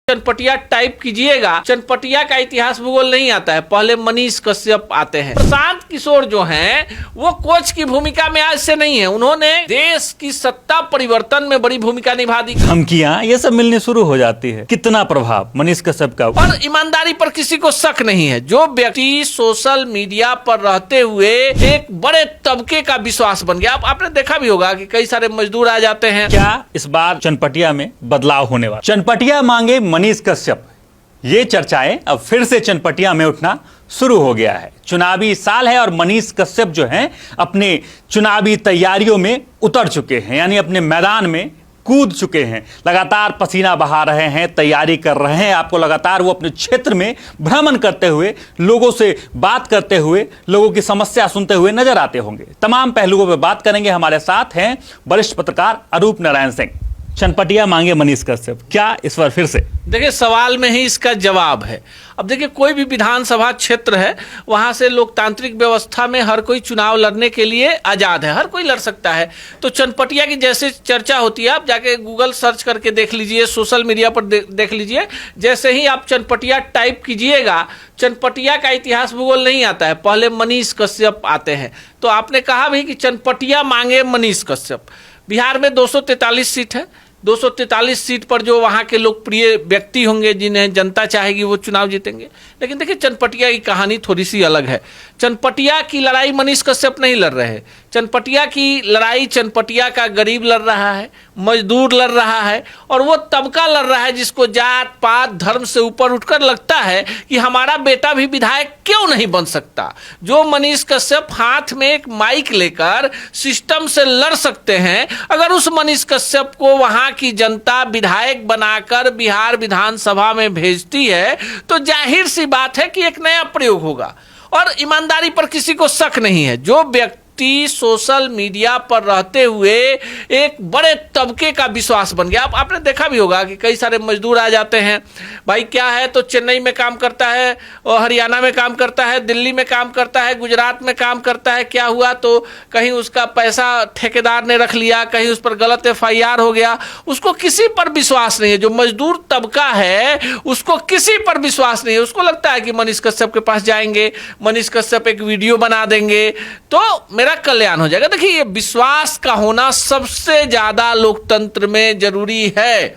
Chanpatia type कीजिएगा, चनपटिया का इतिहास भूगोल नहीं आता है, पहले मनीष कश्यप आते हैं। प्रशांत किशोर जो हैं वो कोच की भूमिका में आज से नहीं है, उन्होंने देश की सत्ता परिवर्तन में बड़ी भूमिका निभा दी। धमकियां ये सब मिलने शुरू हो जाती है। कितना प्रभाव मनीष कश्यप का? और ईमानदारी पर किसी को शक नहीं है। जो व्यक्ति सोशल मीडिया पर रहते हुए एक बड़े तबके का विश्वास बन गया, आपने देखा भी होगा कि कई सारे मजदूर आ जाते हैं। क्या इस बार चनपटिया में बदलाव होने वाला? चनपटिया मांगे मनीष कश्यप, ये चर्चाएं अब फिर से चनपटिया में उठना शुरू हो गया है। चुनावी साल है और मनीष कश्यप जो हैं अपने चुनावी तैयारियों में उतर चुके हैं, यानी अपने मैदान में कूद चुके हैं। लगातार पसीना बहा रहे हैं, तैयारी कर रहे हैं। आपको लगातार वो अपने क्षेत्र में भ्रमण करते हुए, लोगों से बात करते हुए, लोगों की समस्या सुनते हुए नजर आते होंगे। तमाम पहलुओं पर बात करेंगे। हमारे साथ हैं वरिष्ठ पत्रकार अरूप नारायण सिंह। चनपटिया मांगे मनीष कश्यप, क्या इस बार फिर से? देखिए, सवाल में ही इसका जवाब है। अब देखिए, कोई भी विधानसभा क्षेत्र है, वहां से लोकतांत्रिक व्यवस्था में हर कोई चुनाव लड़ने के लिए आजाद है, हर कोई लड़ सकता है। तो चनपटिया की जैसे चर्चा होती है, आप जाके गूगल सर्च करके देख लीजिए, सोशल मीडिया पर देख लीजिए। जैसे ही आप चनपटिया टाइप कीजिएगा, चनपटिया का इतिहास भूगोल नहीं आता है, पहले मनीष कश्यप आते हैं। तो आपने कहा भी कि चनपटिया मांगे मनीष कश्यप। बिहार में 243 सीट है। 243 सीट पर जो वहाँ के लोकप्रिय व्यक्ति होंगे, जिन्हें जनता चाहेगी, वो चुनाव जीतेंगे। लेकिन देखिए, चनपटिया की कहानी थोड़ी सी अलग है। चनपटिया की लड़ाई मनीष कश्यप नहीं लड़ रहे हैं। चनपटिया की लड़ाई चनपटिया का गरीब लड़ रहा है, मजदूर लड़ रहा है, और वो तबका लड़ रहा है जिसको जात पात धर्म से ऊपर उठकर लगता है कि हमारा बेटा भी विधायक क्यों नहीं बन सकता। जो मनीष कश्यप हाथ में एक माइक लेकर सिस्टम से लड़ सकते हैं, अगर उस मनीष कश्यप को वहां की जनता विधायक बनाकर बिहार विधानसभा में भेजती है, तो जाहिर सी बात है कि एक नया प्रयोग होगा। और ईमानदारी पर किसी को शक नहीं है। जो व्यक्ति सोशल मीडिया पर रहते हुए एक बड़े तबके का विश्वास बन गया, आपने देखा भी होगा कि कई सारे मजदूर आ जाते हैं। भाई क्या है, तो चेन्नई में काम करता है, और हरियाणा में काम करता है, दिल्ली में काम करता है, गुजरात में काम करता है। क्या हुआ, तो कहीं उसका पैसा ठेकेदार ने रख लिया, कहीं उस पर गलत FIR हो गया। उसको किसी पर विश्वास नहीं है। जो मजदूर तबका है उसको किसी पर विश्वास नहीं है। उसको लगता है कि मनीष कश्यप के पास जाएंगे, मनीष कश्यप एक वीडियो बना देंगे तो मेरा कल्याण हो जाएगा। देखिए, ये विश्वास का होना सबसे ज्यादा लोकतंत्र में जरूरी है।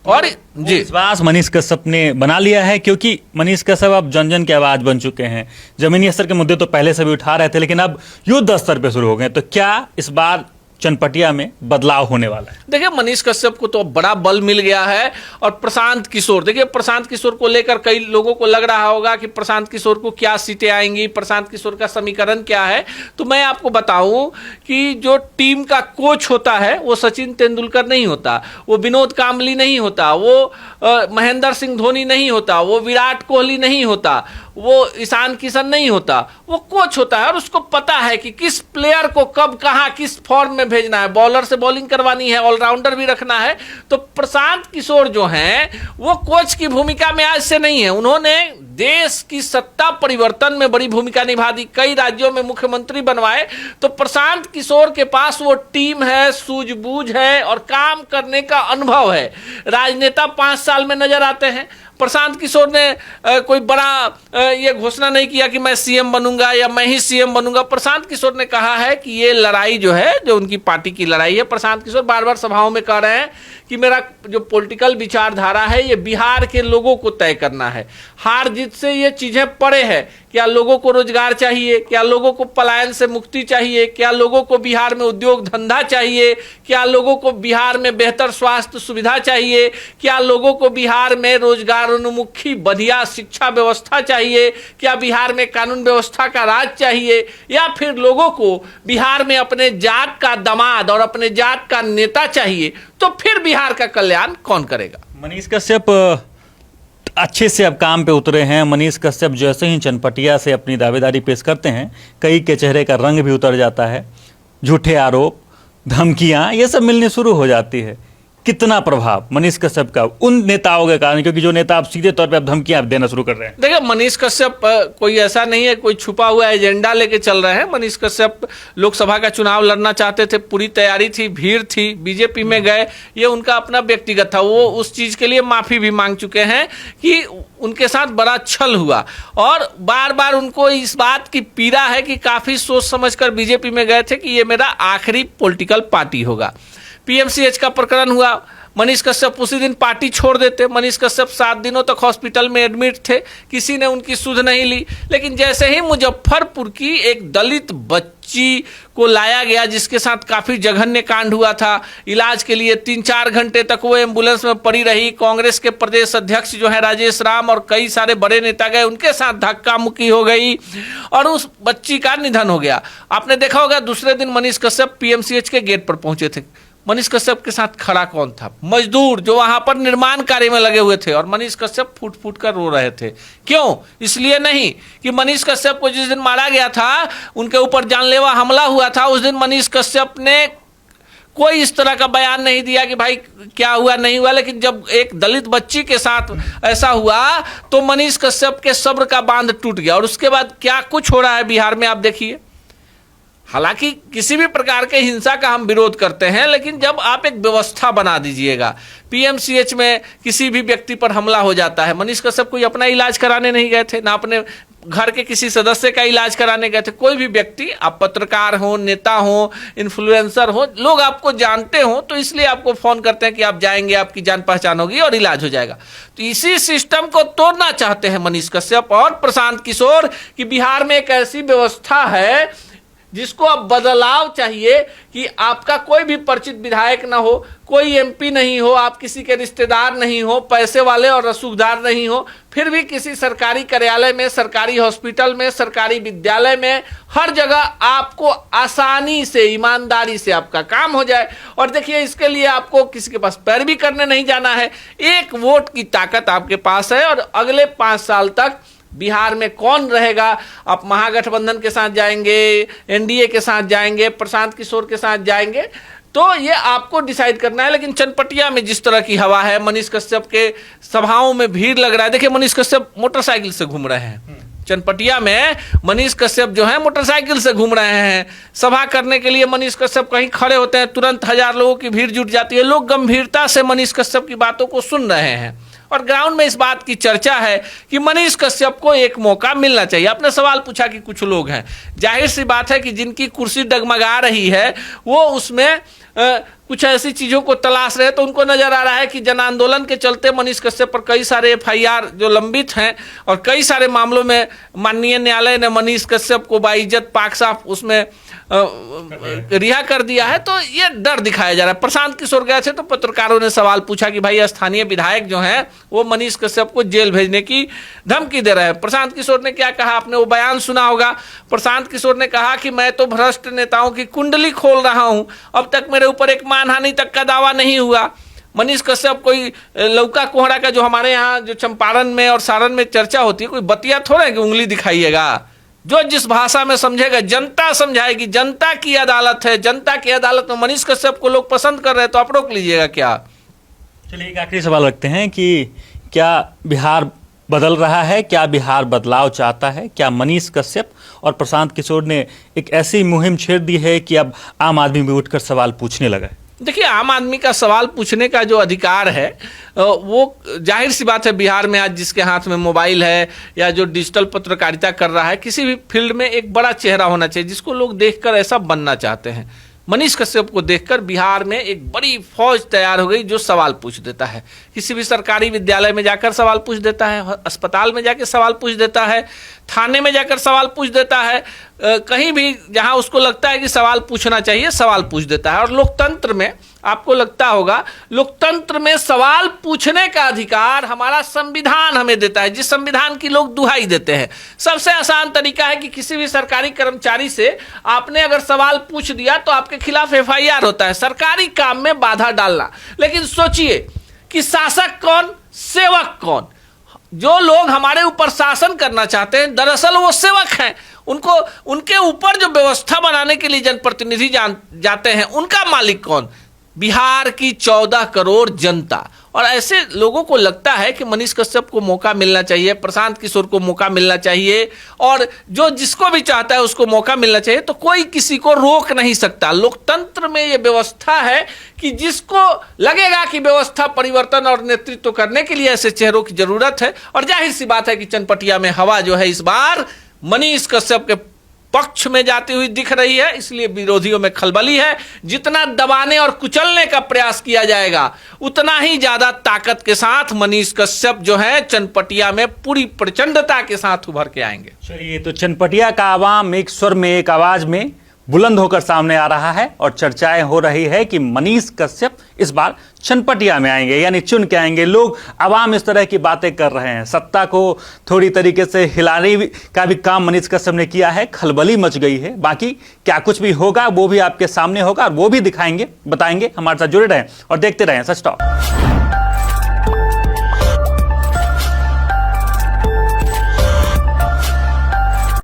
और जी, विश्वास मनीष कश्यप ने बना लिया है, क्योंकि मनीष कश्यप अब जन जन की आवाज बन चुके हैं। जमीनी स्तर के मुद्दे तो पहले से भी उठा रहे थे, लेकिन अब युद्ध स्तर पे शुरू हो गए। तो क्या इस बार चनपटिया में बदलाव होने वाला है? देखिए, मनीष कश्यप को तो बड़ा बल मिल गया है। और प्रशांत किशोर, देखिए, प्रशांत किशोर को लेकर कई लोगों को लग रहा होगा कि प्रशांत किशोर को क्या सीटें आएंगी, प्रशांत किशोर का समीकरण क्या है। तो मैं आपको बताऊं कि जो टीम का कोच होता है वो सचिन तेंदुलकर नहीं होता, वो विनोद कांबली नहीं होता, वो महेंद्र सिंह धोनी नहीं होता, वो विराट कोहली नहीं होता, वो ईशान किशन नहीं होता। वो कोच होता है और उसको पता है कि किस प्लेयर को कब कहां किस फॉर्म में भेजना है। बॉलर से बॉलिंग करवानी है, ऑलराउंडर भी रखना है। तो प्रशांत किशोर जो हैं वो कोच की भूमिका में आज से नहीं है। उन्होंने देश की सत्ता परिवर्तन में बड़ी भूमिका निभा दी, कई राज्यों में मुख्यमंत्री बनवाए। तो प्रशांत किशोर के पास वो टीम है, सूझबूझ है और काम करने का अनुभव है। राजनेता 5 साल में नजर आते हैं। प्रशांत किशोर ने कोई बड़ा ये घोषणा नहीं किया कि मैं CM बनूंगा या मैं ही CM बनूंगा। प्रशांत किशोर ने कहा है कि ये लड़ाई जो है, जो उनकी पार्टी की लड़ाई है, प्रशांत किशोर बार बार सभाओं में कह रहे हैं कि मेरा जो पॉलिटिकल विचारधारा है ये बिहार के लोगों को तय करना है। हार जीत से ये चीजें परे है। क्या लोगों को रोजगार चाहिए, क्या लोगों को पलायन से मुक्ति चाहिए, क्या लोगों को बिहार में उद्योग धंधा चाहिए, क्या लोगों को बिहार में बेहतर स्वास्थ्य सुविधा चाहिए, क्या लोगों को बिहार में रोजगार उन्मुखी बढ़िया शिक्षा व्यवस्था चाहिए, क्या बिहार में कानून व्यवस्था का राज चाहिए, या फिर लोगों को बिहार में अपने जात का दामाद और अपने जात का नेता चाहिए। तो फिर बिहार का कल्याण कौन करेगा? मनीष कश्यप अच्छे से अब काम पे उतरे हैं। मनीष कश्यप जैसे ही चनपटिया से अपनी दावेदारी पेश करते हैं, कई के चेहरे का रंग भी उतर जाता है। झूठे आरोप, धमकियां ये सब मिलने शुरू हो जाती है। कितना प्रभाव मनीष कश्यप का उन नेताओं के कारण, क्योंकि जो नेता आप सीधे तौर पे अब धमकियां देना शुरू कर रहे हैं? देखिए, मनीष कश्यप कोई ऐसा नहीं है कोई छुपा हुआ एजेंडा लेके चल रहे हैं। मनीष कश्यप लोकसभा का चुनाव लड़ना चाहते थे, पूरी तैयारी थी, भीड़ थी, बीजेपी में गए, ये उनका अपना व्यक्तिगत था। वो उस चीज के लिए माफी भी मांग चुके हैं कि उनके साथ बड़ा छल हुआ, और बार बार उनको इस बात की पीड़ा है कि काफी सोच समझकर बीजेपी में गए थे कि ये मेरा आखिरी पॉलिटिकल पार्टी होगा। पीएमसीएच का प्रकरण हुआ, मनीष कश्यप उसी दिन पार्टी छोड़ देते। मनीष कश्यप 7 दिनों तक हॉस्पिटल में एडमिट थे, किसी ने उनकी सुध नहीं ली। लेकिन जैसे ही मुजफ्फरपुर की एक दलित बच्ची को लाया गया जिसके साथ काफी जघन्य कांड हुआ था, इलाज के लिए 3-4 घंटे तक वो एम्बुलेंस में पड़ी रही। कांग्रेस के प्रदेश अध्यक्ष जो है राजेश राम और कई सारे बड़े नेता गए, उनके साथ धक्का मुक्की हो गई और उस बच्ची का निधन हो गया। आपने देखा होगा दूसरे दिन मनीष कश्यप पीएमसीएच के गेट पर पहुंचे थे। मनीष कश्यप के साथ खड़ा कौन था? मजदूर जो वहां पर निर्माण कार्य में लगे हुए थे, और मनीष कश्यप फूट फूट कर रो रहे थे। क्यों? इसलिए नहीं कि मनीष कश्यप को जिस दिन मारा गया था, उनके ऊपर जानलेवा हमला हुआ था, उस दिन मनीष कश्यप ने कोई इस तरह का बयान नहीं दिया कि भाई क्या हुआ नहीं हुआ। लेकिन जब एक दलित बच्ची के साथ ऐसा हुआ तो मनीष कश्यप के सब्र का बांध टूट गया। और उसके बाद क्या कुछ हो रहा है बिहार में, आप देखिए। हालांकि किसी भी प्रकार के हिंसा का हम विरोध करते हैं, लेकिन जब आप एक व्यवस्था बना दीजिएगा, पीएमसीएच में किसी भी व्यक्ति पर हमला हो जाता है। मनीष कश्यप कोई अपना इलाज कराने नहीं गए थे, ना अपने घर के किसी सदस्य का इलाज कराने गए थे। कोई भी व्यक्ति, आप पत्रकार हो, नेता हो, इन्फ्लुएंसर हो, लोग आपको जानते हो तो इसलिए आपको फोन करते हैं कि आप जाएंगे, आपकी जान पहचान होगी और इलाज हो जाएगा। तो इसी सिस्टम को तोड़ना चाहते हैं मनीष कश्यप और प्रशांत किशोर कि बिहार में एक ऐसी व्यवस्था है जिसको अब बदलाव चाहिए कि आपका कोई भी परिचित विधायक ना हो, कोई एमपी नहीं हो, आप किसी के रिश्तेदार नहीं हो, पैसे वाले और रसूखदार नहीं हो, फिर भी किसी सरकारी कार्यालय में, सरकारी हॉस्पिटल में, सरकारी विद्यालय में, हर जगह आपको आसानी से, ईमानदारी से आपका काम हो जाए। और देखिए, इसके लिए आपको किसी के पास पैरवी करने नहीं जाना है। एक वोट की ताकत आपके पास है और अगले 5 साल तक बिहार में कौन रहेगा, आप महागठबंधन के साथ जाएंगे, एनडीए के साथ जाएंगे, प्रशांत किशोर के साथ जाएंगे, तो ये आपको डिसाइड करना है। लेकिन चनपटिया में जिस तरह की हवा है, मनीष कश्यप के सभाओं में भीड़ लग रहा है। देखिए, मनीष कश्यप मोटरसाइकिल से घूम रहे हैं। चनपटिया में मनीष कश्यप जो है मोटरसाइकिल से घूम रहे हैं। सभा करने के लिए मनीष कश्यप कहीं खड़े होते हैं, तुरंत 1000 लोगों की भीड़ जुट जाती है। लोग गंभीरता से मनीष कश्यप की बातों को सुन रहे हैं और ग्राउंड में इस बात की चर्चा है कि मनीष कश्यप को एक मौका मिलना चाहिए। आपने सवाल पूछा कि कुछ लोग हैं, जाहिर सी बात है कि जिनकी कुर्सी डगमगा रही है वो उसमें कुछ ऐसी चीजों को तलाश रहे, तो उनको नजर आ रहा है कि जन आंदोलन के चलते मनीष कश्यप पर कई सारे एफआईआर जो लंबित हैं और कई सारे मामलों में माननीय न्यायालय ने मनीष कश्यप को बाइज्जत पाक साफ उसमें रिहा कर दिया है। तो ये डर दिखाया जा रहा है। प्रशांत किशोर गए थे तो पत्रकारों ने सवाल पूछा कि भाई स्थानीय विधायक जो हैं वो मनीष कश्यप को जेल भेजने की धमकी दे रहे हैं। प्रशांत किशोर ने क्या कहा, आपने वो बयान सुना होगा। प्रशांत किशोर ने कहा कि मैं तो भ्रष्ट नेताओं की कुंडली खोल रहा हूं, अब तक मेरे ऊपर एक मानहानि तक का दावा नहीं हुआ। मनीष कश्यप कोई लौका कोहड़ा का जो हमारे यहाँ जो चंपारण में और सारण में चर्चा होती है, कोई बतिया थोड़ा है कि उंगली दिखाइएगा। जो जिस भाषा में समझेगा जनता समझाएगी। जनता की अदालत है, जनता की अदालत में मनीष कश्यप को लोग पसंद कर रहे हैं तो आप रोक लीजिएगा क्या? चलिए एक आखिरी सवाल रखते हैं कि क्या बिहार बदल रहा है, क्या बिहार बदलाव चाहता है? क्या मनीष कश्यप और प्रशांत किशोर ने एक ऐसी मुहिम छेड़ दी है कि अब आम आदमी भी उठकर सवाल पूछने लगा है? देखिए, आम आदमी का सवाल पूछने का जो अधिकार है वो जाहिर सी बात है, बिहार में आज जिसके हाथ में मोबाइल है या जो डिजिटल पत्रकारिता कर रहा है, किसी भी फील्ड में एक बड़ा चेहरा होना चाहिए जिसको लोग देखकर ऐसा बनना चाहते हैं। मनीष कश्यप को देखकर बिहार में एक बड़ी फौज तैयार हो गई जो सवाल पूछ देता है। किसी भी सरकारी विद्यालय में जाकर सवाल पूछ देता है, अस्पताल में जाकर सवाल पूछ देता है, थाने में जाकर सवाल पूछ देता है, कहीं भी जहां उसको लगता है कि सवाल पूछना चाहिए सवाल पूछ देता है। और लोकतंत्र में आपको लगता होगा, लोकतंत्र में सवाल पूछने का अधिकार हमारा संविधान हमें देता है, जिस संविधान की लोग दुहाई देते हैं। सबसे आसान तरीका है कि किसी भी सरकारी कर्मचारी से आपने अगर सवाल पूछ दिया तो आपके खिलाफ एफआईआर होता है, सरकारी काम में बाधा डालना। लेकिन सोचिए कि शासक कौन, सेवक कौन? जो लोग हमारे ऊपर शासन करना चाहते हैं दरअसल वो सेवक हैं। उनको, उनके ऊपर जो व्यवस्था बनाने के लिए जनप्रतिनिधि जाते हैं, उनका मालिक कौन? बिहार की 14 करोड़ जनता, और ऐसे लोगों को लगता है कि मनीष कश्यप को मौका मिलना चाहिए, प्रशांत किशोर को मौका मिलना चाहिए, और जो जिसको भी चाहता है उसको मौका मिलना चाहिए, तो कोई किसी को रोक नहीं सकता। लोकतंत्र में यह व्यवस्था है कि जिसको लगेगा कि व्यवस्था परिवर्तन और नेतृत्व करने के लिए ऐसे चेहरों की जरूरत है, और जाहिर सी बात है कि चनपटिया में हवा जो है इस बार मनीष कश्यप के पक्ष में जाती हुई दिख रही है, इसलिए विरोधियों में खलबली है। जितना दबाने और कुचलने का प्रयास किया जाएगा उतना ही ज्यादा ताकत के साथ मनीष कश्यप जो है चनपटिया में पूरी प्रचंडता के साथ उभर के आएंगे। चलिए, तो चनपटिया का आवाम एक स्वर में, एक आवाज में बुलंद होकर सामने आ रहा है और चर्चाएं हो रही है कि मनीष कश्यप इस बार चनपटिया में आएंगे, यानी चुन के आएंगे। लोग, आवाम इस तरह की बातें कर रहे हैं। सत्ता को थोड़ी तरीके से हिलाने का भी काम मनीष कश्यप ने किया है, खलबली मच गई है। बाकी क्या कुछ भी होगा वो भी आपके सामने होगा और वो भी दिखाएंगे, बताएंगे। हमारे साथ जुड़े रहें और देखते रहें सच टॉक।